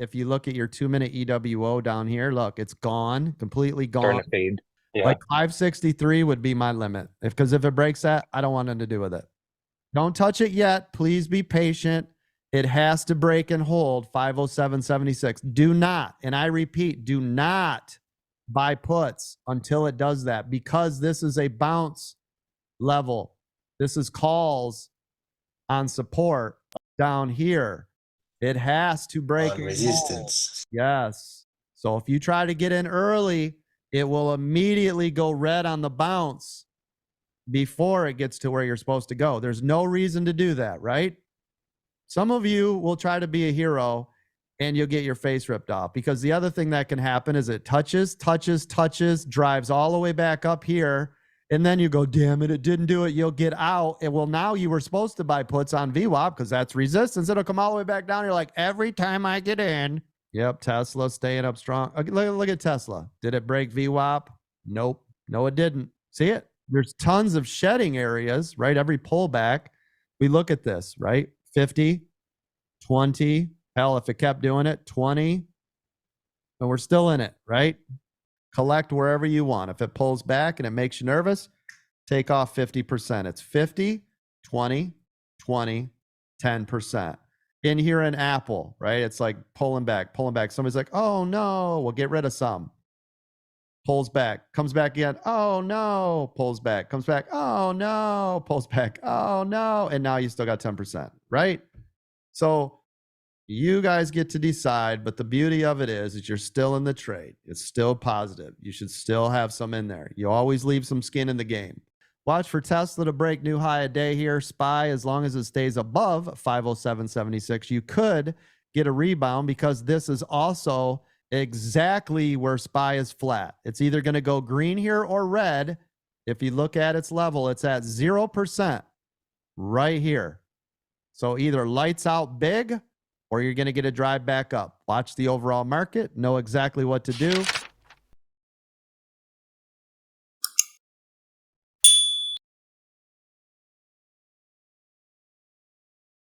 if you look at your 2-minute EWO down here, look, it's gone, completely Starting gone. to fade. Yeah. Like 563 would be my limit. Because if it breaks that, I don't want nothing to do with it. Don't touch it yet. Please be patient. It has to break and hold 507.76. Do not, and I repeat, do not buy puts until it does that, because this is a bounce level. This is calls on support down here. It has to break On resistance. Yes. So if you try to get in early, it will immediately go red on the bounce before it gets to where you're supposed to go. There's no reason to do that, right? Some of you will try to be a hero and you'll get your face ripped off, because the other thing that can happen is it touches, drives all the way back up here. And then you go, damn it, it didn't do it. You'll get out. And well, now you were supposed to buy puts on VWAP because that's resistance. It'll come all the way back down. You're like, every time I get in. Yep, Tesla staying up strong. Okay, look at Tesla. Did it break VWAP? Nope. No, it didn't. See it? There's tons of shedding areas, right? Every pullback. We look at this, right? 50, 20. Hell, if it kept doing it, 20. And we're still in it, right? Collect wherever you want. If it pulls back and it makes you nervous, take off 50%. It's 50, 20, 20, 10%. In here in Apple, right? It's like pulling back. Somebody's like, oh no, we'll get rid of some. Pulls back, comes back again. Oh no, pulls back, comes back. Oh no, pulls back. Oh no. And now you still got 10%, right? So you guys get to decide, but the beauty of it is you're still in the trade. It's still positive. You should still have some in there. You always leave some skin in the game. Watch for Tesla to break new high a day here. SPY, as long as it stays above 507.76, you could get a rebound, because this is also exactly where SPY is flat. It's either going to go green here or red. If you look at its level, it's at 0% right here. So either lights out big, or you're going to get a drive back up. Watch the overall market, know exactly what to do.